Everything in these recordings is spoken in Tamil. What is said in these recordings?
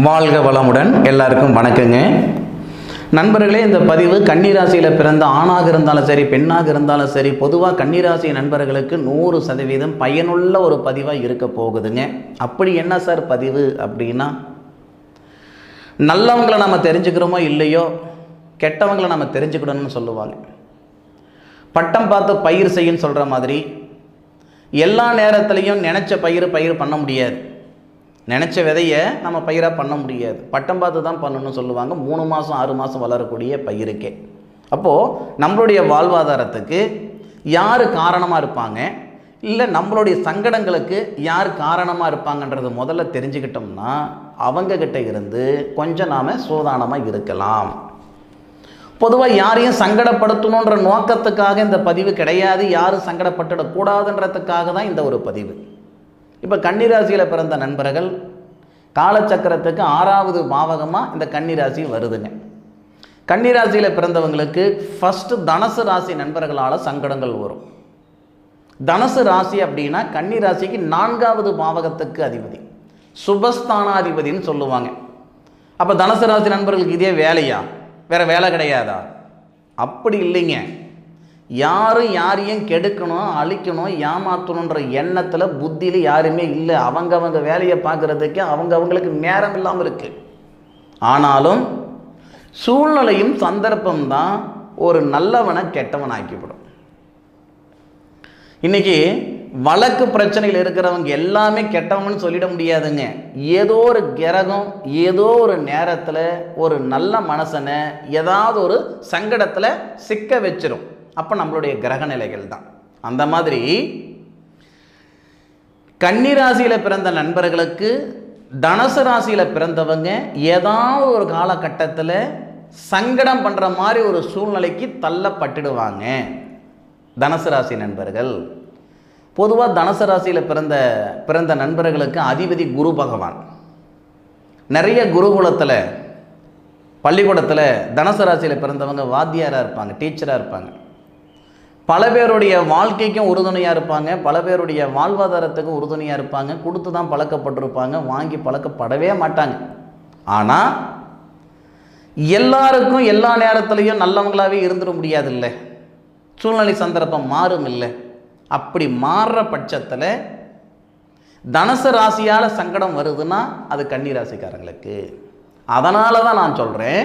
வாழ்க வளமுடன். எல்லாருக்கும் வணக்கங்க நண்பர்களே. இந்த பதிவு கன்னிராசியில் பிறந்த ஆணாக இருந்தாலும் சரி பெண்ணாக இருந்தாலும் சரி, பொதுவாக கன்னிராசி நண்பர்களுக்கு 100% பயனுள்ள ஒரு பதிவாக இருக்க போகுதுங்க. அப்படி என்ன சார் பதிவு அப்படின்னா, நல்லவங்களை நம்ம தெரிஞ்சுக்கிறோமோ இல்லையோ, கெட்டவங்களை நம்ம தெரிஞ்சுக்கணும்னு சொல்லுவாங்க. பட்டம் பார்த்து பயிர் செய்யுன்னு சொல்கிற மாதிரி எல்லா நேரத்துலையும் நினச்ச பயிர் பண்ண முடியாது. நினச்ச விதையை நம்ம பயிராக பண்ண முடியாது. பட்டம் பார்த்து தான் பண்ணணும்னு சொல்லுவாங்க. 3 மாதம் 6 மாதம் வளரக்கூடிய பயிருக்கே. அப்போது நம்மளுடைய வாழ்வாதாரத்துக்கு யார் காரணமாக இருப்பாங்க, இல்லை நம்மளுடைய சங்கடங்களுக்கு யார் காரணமாக இருப்பாங்கன்றது முதல்ல தெரிஞ்சுக்கிட்டோம்னா அவங்கக்கிட்ட இருந்து கொஞ்சம் நாம் சூதானமாக இருக்கலாம். பொதுவாக யாரையும் சங்கடப்படுத்தணுன்ற நோக்கத்துக்காக இந்த பதிவு கிடையாது. யாரும் சங்கடப்பட்டுடக்கூடாதுன்றதுக்காக தான் இந்த ஒரு பதிவு. இப்போ கன்னிராசியில் பிறந்த நண்பர்கள் காலச்சக்கரத்துக்கு 6வது பாவகமாக இந்த கன்னிராசி வருதுங்க. கன்னிராசியில் பிறந்தவங்களுக்கு ஃபஸ்ட்டு தனுசு ராசி நண்பர்களால் சங்கடங்கள் வரும். தனுசு ராசி அப்படின்னா கன்னிராசிக்கு 4வது பாவகத்துக்கு அதிபதி, சுபஸ்தானாதிபதினு சொல்லுவாங்க. அப்போ தனுசு ராசி நண்பர்களுக்கு இதே வேலையா, வேறு வேலை கிடையாதா? அப்படி இல்லைங்க. யாரும் யாரையும் கெடுக்கணும், அழிக்கணும், ஏமாற்றணுன்ற எண்ணத்தில் புத்தியில் யாருமே இல்லை. அவங்க வேலையை பார்க்குறதுக்கு அவங்களுக்கு நேரம் இல்லாமல் இருக்குது. ஆனாலும் சூழ்நிலையும் சந்தர்ப்பம்தான் ஒரு நல்லவனை கெட்டவன் ஆக்கிவிடும். இன்றைக்கி வழக்கு பிரச்சனையில் இருக்கிறவங்க எல்லாமே கெட்டவங்கன்னு சொல்லிட முடியாதுங்க. ஏதோ ஒரு கிரகம் ஏதோ ஒரு நேரத்தில் ஒரு நல்ல மனுஷனை ஏதாவது ஒரு சங்கடத்தில் சிக்க வச்சிரும். அப்போ நம்மளுடைய கிரக நிலைகள் தான் அந்த மாதிரி. கன்னிராசியில் பிறந்த நண்பர்களுக்கு தனுசு ராசியில் பிறந்தவங்க ஏதாவது ஒரு காலகட்டத்தில் சங்கடம் பண்ணுற மாதிரி ஒரு சூழ்நிலைக்கு தள்ளப்பட்டுடுவாங்க. தனுசு ராசி நண்பர்கள் பொதுவாக தனுசு ராசியில் பிறந்த நண்பர்களுக்கு அதிபதி குரு பகவான். நிறைய குருகுலத்தில் பள்ளிக்கூடத்தில் தனுசு ராசியில் பிறந்தவங்க வாத்தியாராக இருப்பாங்க, டீச்சராக இருப்பாங்க. பல பேருடைய வாழ்க்கைக்கும் உறுதுணையாக இருப்பாங்க, பல பேருடைய வாழ்வாதாரத்துக்கும் உறுதுணையாக இருப்பாங்க. கொடுத்து தான் பழக்கப்பட்டிருப்பாங்க, வாங்கி பழக்கப்படவே மாட்டாங்க. ஆனால் எல்லாருக்கும் எல்லா நேரத்துலையும் நல்லவங்களாகவே இருந்துட முடியாது இல்லை. சூழ்நிலை சந்தர்ப்பம் மாறும் இல்லை. அப்படி மாறுற பட்சத்தில் தனுசு ராசியால் சங்கடம் வருதுன்னா அது கன்னிராசிக்காரங்களுக்கு. அதனால தான் நான் சொல்கிறேன்,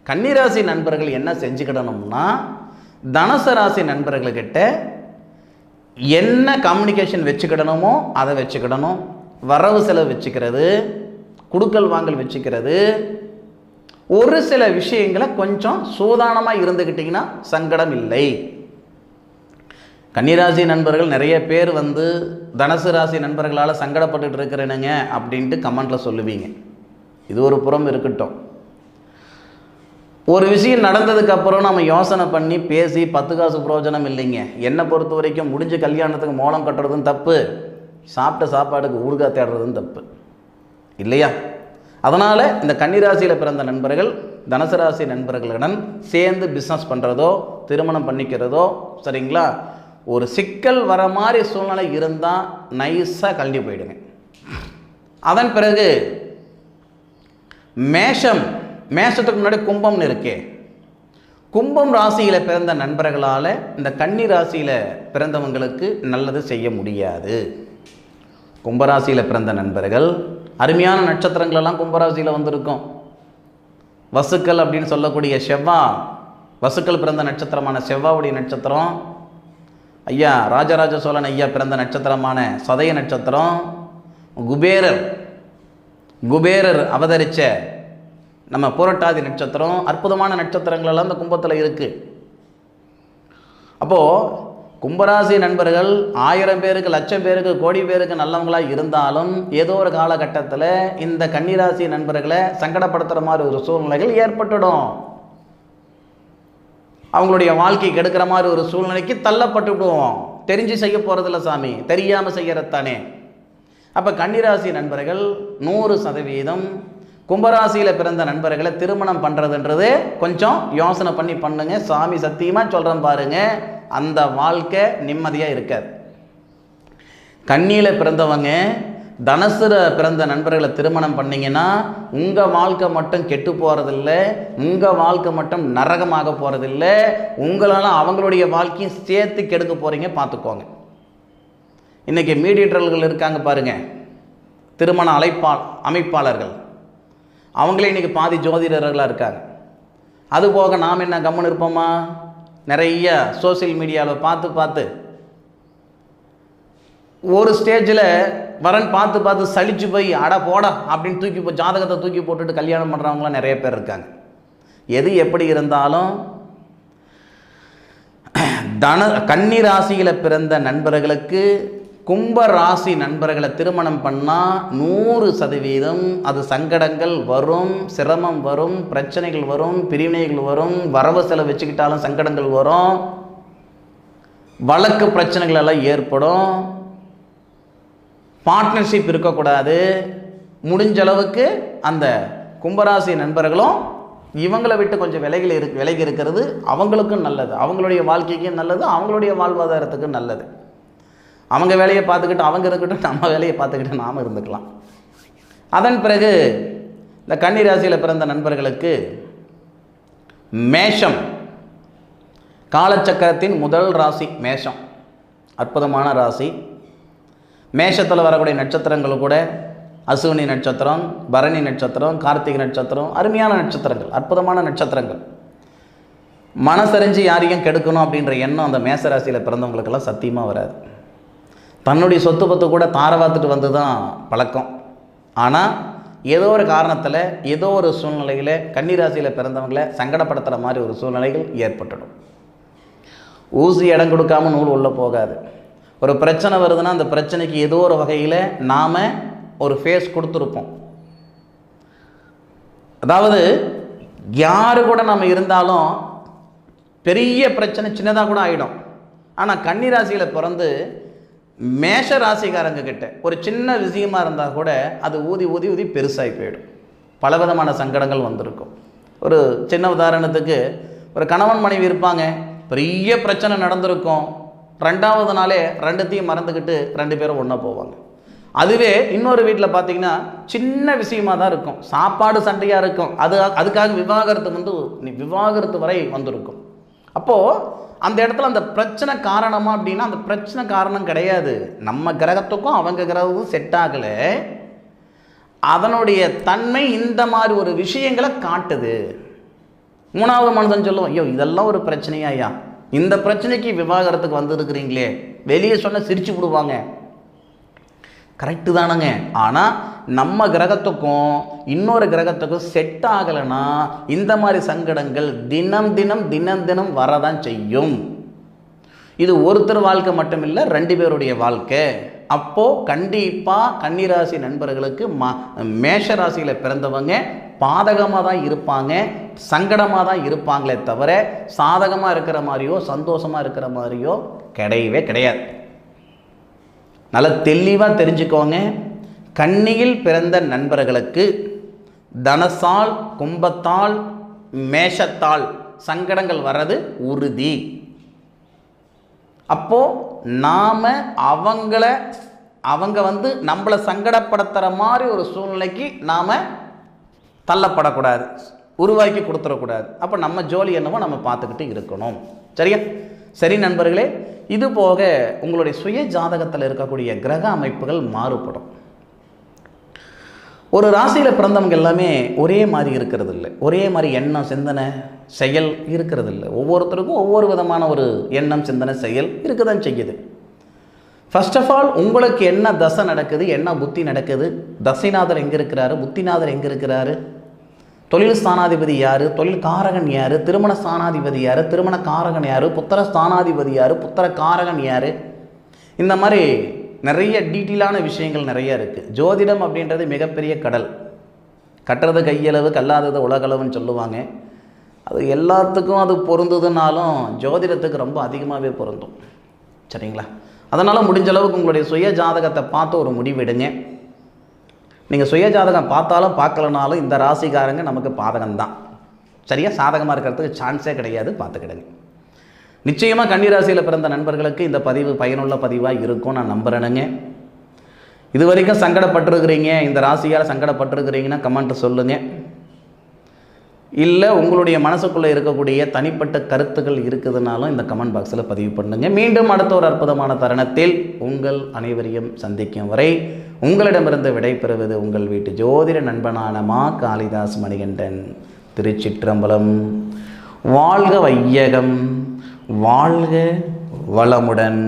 கன்னிராசி நண்பர்கள் என்ன செஞ்சுக்கிடணும்னா, தனுசு ராசி நண்பர்கள்கிட்ட என்ன கம்யூனிகேஷன் வச்சுக்கிடணுமோ அதை வச்சுக்கிடணும். வரவு செலவு வச்சுக்கிறது, குடுக்கல் வாங்கல் வச்சுக்கிறது, ஒரு சில விஷயங்களை கொஞ்சம் சூதானமாக இருந்துக்கிட்டிங்கன்னா சங்கடம் இல்லை. கன்னிராசி நண்பர்கள் நிறைய பேர் தனுசு ராசி நண்பர்களால் சங்கடப்பட்டுட்டு இருக்கிறேனுங்க அப்படின்ட்டு கமெண்ட்டில் சொல்லுவீங்க. இது ஒரு புறம் இருக்கட்டும். ஒரு விஷயம் நடந்ததுக்கப்புறம் நம்ம யோசனை பண்ணி பேசி 10 காசு பிரயோஜனம் இல்லைங்க. என்னை பொறுத்த வரைக்கும் முடிஞ்ச கல்யாணத்துக்கு மோளம் கட்டுறதும் தப்பு, சாப்பிட்ட சாப்பாடுக்கு ஊறுகாய் தேடுறதும் தப்பு இல்லையா? அதனால் இந்த கன்னிராசியில் பிறந்த நண்பர்கள் தனுசு ராசி நண்பர்களுடன் சேர்ந்து பிஸ்னஸ் பண்ணுறதோ திருமணம் பண்ணிக்கிறதோ சரிங்களா, ஒரு சிக்கல் வர மாதிரி சூழ்நிலை இருந்தால் நைஸாக கழட்டி போயிடுங்க. அதன் பிறகு மேஷத்துக்கு முன்னாடி கும்பம்னு இருக்கே, கும்பம் ராசியில் பிறந்த நண்பர்களால் இந்த கன்னி ராசியில் பிறந்தவங்களுக்கு நல்லது செய்ய முடியாது. கும்பராசியில் பிறந்த நண்பர்கள் அருமையான நட்சத்திரங்களெல்லாம் கும்பராசியில் வந்திருக்கும். வசுக்கள் அப்படின்னு சொல்லக்கூடிய செவ்வாய், வசுக்கள் பிறந்த நட்சத்திரமான செவ்வாவுடைய நட்சத்திரம், ஐயா ராஜராஜ சோழன் ஐயா பிறந்த நட்சத்திரமான சதய நட்சத்திரம், குபேரர் அவதரித்த நம்ம புரட்டாதி நட்சத்திரம், அற்புதமான நட்சத்திரங்களெல்லாம் இந்த கும்பத்தில் இருக்குது. அப்போது கும்பராசி நண்பர்கள் 1000 பேருக்கு, லட்சம் பேருக்கு, கோடி பேருக்கு நல்லவங்களாக இருந்தாலும் ஏதோ ஒரு காலகட்டத்தில் இந்த கன்னிராசி நண்பர்களை சங்கடப்படுத்துகிற மாதிரி ஒரு சூழ்நிலைகள் ஏற்பட்டுடும். அவங்களுடைய வாழ்க்கை கெடுக்கிற மாதிரி ஒரு சூழ்நிலைக்கு தள்ளப்பட்டு விடுவோம். தெரிஞ்சு செய்ய போகிறதில்ல சாமி, தெரியாமல் செய்கிறதானே. அப்போ கன்னிராசி நண்பர்கள் 100% கும்பராசியில் பிறந்த நண்பர்களை திருமணம் பண்ணுறதுன்றது கொஞ்சம் யோசனை பண்ணி பண்ணுங்க. சாமி சத்தியமாக சொல்கிறேன் பாருங்கள், அந்த வாழ்க்கை நிம்மதியாக இருக்காது. கன்னியில் பிறந்தவங்க தனுசுல பிறந்த நண்பர்களை திருமணம் பண்ணிங்கன்னா உங்கள் வாழ்க்கை மட்டும் கெட்டு போகிறதில்ல, உங்கள் வாழ்க்கை மட்டும் நரகமாக போகிறதில்ல, உங்களால் அவங்களுடைய வாழ்க்கையும் சேர்த்து கெடுக்க போகிறீங்க, பார்த்துக்கோங்க. இன்றைக்கி மீடியேட்டர்கள் இருக்காங்க பாருங்கள், திருமண அமைப்பாளர்கள், அவங்களே இன்றைக்கி பாதி ஜோதிடர்களாக இருக்காங்க. அதுபோக நாம் என்ன கம்முன்னு இருப்போமா? நிறைய சோசியல் மீடியாவில் பார்த்து ஒரு ஸ்டேஜில் வரன் பார்த்து சலிச்சு போய் அட போடா அப்படின்னு ஜாதகத்தை தூக்கி போட்டுட்டு கல்யாணம் பண்ணுறவங்களாம் நிறைய பேர் இருக்காங்க. எது எப்படி இருந்தாலும் கன்னி ராசியில் பிறந்த நண்பர்களுக்கு கும்ப ராசி நண்பர்களை திருமணம் பண்ணால் 100% அது சங்கடங்கள் வரும், சிரமம் வரும், பிரச்சனைகள் வரும், பிரிவினைகள் வரும், வரவு செலவு வச்சுக்கிட்டாலும் சங்கடங்கள் வரும், வழக்கு பிரச்சனைகள் எல்லாம் ஏற்படும், பார்ட்னர்ஷிப் இருக்கக்கூடாது. முடிஞ்ச அளவுக்கு அந்த கும்பராசி நண்பர்களும் இவங்களை விட்டு கொஞ்சம் விலகி இருக்கிறது அவங்களுக்கும் நல்லது, அவங்களுடைய வாழ்க்கைக்கும் நல்லது, அவங்களுடைய வாழ்வாதாரத்துக்கும் நல்லது. அவங்க வேலையை பார்த்துக்கிட்டு அவங்க இருக்கட்டும், நம்ம வேலையை பார்த்துக்கிட்டு நாம் இருந்துக்கலாம். அதன் பிறகு இந்த கன்னி ராசியில் பிறந்த நண்பர்களுக்கு மேஷம், காலச்சக்கரத்தின் முதல் ராசி மேஷம், அற்புதமான ராசி. மேஷத்தில் வரக்கூடிய நட்சத்திரங்கள் கூட அசுவினி நட்சத்திரம், பரணி நட்சத்திரம், கார்த்திகை நட்சத்திரம், அருமையான நட்சத்திரங்கள், அற்புதமான நட்சத்திரங்கள். மனசறிஞ்சு யாரையும் கெடுக்கணும் அப்படின்ற எண்ணம் அந்த மேசராசியில் பிறந்தவங்களுக்கெல்லாம் சத்தியமாக வராது. தன்னுடைய சொத்து பத்து கூட தாரவாத்துட்டு வந்து தான் பழக்கம். ஆனால் ஏதோ ஒரு காரணத்தில் ஏதோ ஒரு சூழ்நிலையில் கன்னிராசியில் பிறந்தவங்களை சங்கடப்படுத்துகிற மாதிரி ஒரு சூழ்நிலைகள் ஏற்பட்டுடும். ஊசி இடம் கொடுக்காமல் நூல் உள்ளே போகாது. ஒரு பிரச்சனை வருதுன்னா அந்த பிரச்சனைக்கு ஏதோ ஒரு வகையில் நாம் ஒரு ஃபேஸ் கொடுத்துருப்போம். அதாவது யாரு கூட நம்ம இருந்தாலும் பெரிய பிரச்சனை சின்னதாக கூட ஆகிடும். ஆனால் கன்னிராசியில் பிறந்து மேஷ ராசிக்காரங்க கிட்ட ஒரு சின்ன விஷயமா இருந்தால் கூட அது ஊதி ஊதி ஊதி பெருசாகி போயிடும். பலவிதமான சங்கடங்கள் வந்திருக்கும். ஒரு சின்ன உதாரணத்துக்கு, ஒரு கணவன் மனைவி இருப்பாங்க, பெரிய பிரச்சனை நடந்திருக்கும், 2வது நாளே 2த்தையும் மறந்துக்கிட்டு 2 பேரும் ஒன்றா போவாங்க. அதுவே இன்னொரு வீட்டில் பார்த்தீங்கன்னா சின்ன விஷயமா தான் இருக்கும், சாப்பாடு சண்டையாக இருக்கும், அதுக்காக விவாகரத்து வரை வந்திருக்கும். அப்போது அந்த இடத்துல அந்த பிரச்சனை காரணமா அப்படின்னா அந்த பிரச்சனை காரணம் கிடையாது, நம்ம கிரகத்துக்கும் அவங்க கிரகத்துக்கும் செட் ஆகலை, அதனுடைய தன்மை இந்த மாதிரி ஒரு விஷயங்களை காட்டுது. 3வது மனுஷன் சொல்லுவோம், ஐயோ இதெல்லாம் ஒரு பிரச்சனையா ஐயா, இந்த பிரச்சனைக்கு விவாகரத்துக்கு வந்துருக்கிறீங்களே, வெளியே சொன்ன சிரிச்சு விடுவாங்க. கரெக்டு தானங்க. ஆனால் நம்ம கிரகத்துக்கும் இன்னொரு கிரகத்துக்கும் செட் ஆகலைன்னா இந்த மாதிரி சங்கடங்கள் தினம் தினம் வரதான் செய்யும். இது ஒருத்தர் வாழ்க்கை மட்டும் இல்லை, 2 பேருடைய வாழ்க்கை. அப்போது கண்டிப்பாக கன்னிராசி நண்பர்களுக்கு மேஷராசியில் பிறந்தவங்க பாதகமாக தான் இருப்பாங்க, சங்கடமாக தான் இருப்பாங்களே தவிர சாதகமாக இருக்கிற மாதிரியோ சந்தோஷமாக இருக்கிற மாதிரியோ கிடையவே கிடையாது. நல்லா தெளிவாக தெரிஞ்சுக்கோங்க. கன்னியில் பிறந்த நண்பர்களுக்கு தனசால், கும்பத்தால், மேஷத்தால் சங்கடங்கள் வர்றது உறுதி. அப்போது நாம் அவங்க நம்மளை சங்கடப்படுத்துகிற மாதிரி ஒரு சூழ்நிலைக்கு நாம் தள்ளப்படக்கூடாது, உருவாக்கி கொடுத்துடக்கூடாது. அப்போ நம்ம ஜோலி என்னவோ நம்ம பார்த்துக்கிட்டு இருக்கணும். சரியா? சரி நண்பர்களே, இது போக உங்களுடைய சுய ஜாதகத்தில் இருக்கக்கூடிய கிரக அமைப்புகள் மாறுபடும். ஒரு ராசியில் பிறந்தவங்க எல்லாமே ஒரே மாதிரி இருக்கிறது இல்லை, ஒரே மாதிரி எண்ணம், சிந்தனை, செயல் இருக்கிறது இல்லை. ஒவ்வொருத்தருக்கும் ஒவ்வொரு விதமான ஒரு எண்ணம், சிந்தனை, செயல் இருக்க தான் செய்யுது. ஃபர்ஸ்ட் ஆஃப் ஆல் உங்களுக்கு என்ன தசை நடக்குது, என்ன புத்தி நடக்குது, தசைநாதர் எங்கே இருக்கிறாரு, புத்திநாதர் எங்கே இருக்கிறாரு, தொழில் ஸ்தானாதிபதி யார், தொழில் காரகன் யார், திருமண ஸ்தானாதிபதி யார், திருமண காரகன் யார், புத்திர ஸ்தானாதிபதி யார், புத்திர காரகன் யார், இந்த மாதிரி நிறைய டீட்டெயிலான விஷயங்கள் நிறைய இருக்குது. ஜோதிடம் அப்படின்றது மிகப்பெரிய கடல். கட்டுறது கையளவு, கல்லாதது உலகளவுன்னு சொல்லுவாங்க. அது எல்லாத்துக்கும் அது பொருந்துதுனாலும் ஜோதிடத்துக்கு ரொம்ப அதிகமாகவே பொருந்தும். சரிங்களா? அதனால் முடிஞ்ச அளவுக்கு உங்களுடைய சுய ஜாதகத்தை பார்த்து ஒரு முடிவெடுங்க. நீங்கள் சுய ஜாதகம் பார்த்தாலும் பார்க்கலனாலும் இந்த ராசிக்காரங்க நமக்கு பாதகம்தான். சரியா? சாதகமாக இருக்கிறதுக்கு சான்ஸே கிடையாது, பார்த்துக்கிடுங்க. நிச்சயமாக கன்னிராசியில் பிறந்த நண்பர்களுக்கு இந்த பதிவு பயனுள்ள பதிவாக இருக்கும் நான் நம்புகிறேனுங்க. இது வரைக்கும் சங்கடப்பட்டிருக்கிறீங்க, இந்த ராசியால் சங்கடப்பட்டிருக்கிறீங்கன்னா கமெண்ட் சொல்லுங்கள். இல்லை உங்களுடைய மனசுக்குள்ளே இருக்கக்கூடிய தனிப்பட்ட கருத்துக்கள் இருக்குதுனாலும் இந்த கமெண்ட் பாக்ஸில் பதிவு பண்ணுங்கள். மீண்டும் அடுத்த ஒரு அற்புதமான தருணத்தில் உங்கள் அனைவரையும் சந்திக்கும் வரை உங்களிடமிருந்து விடைபெறுவது உங்கள் வீட்டு ஜோதிட நண்பனான மா காளிதாஸ் மணிகண்டன். திருச்சிற்றம்பலம். வாழ்க வையகம், வாழ்க வளமுடன்.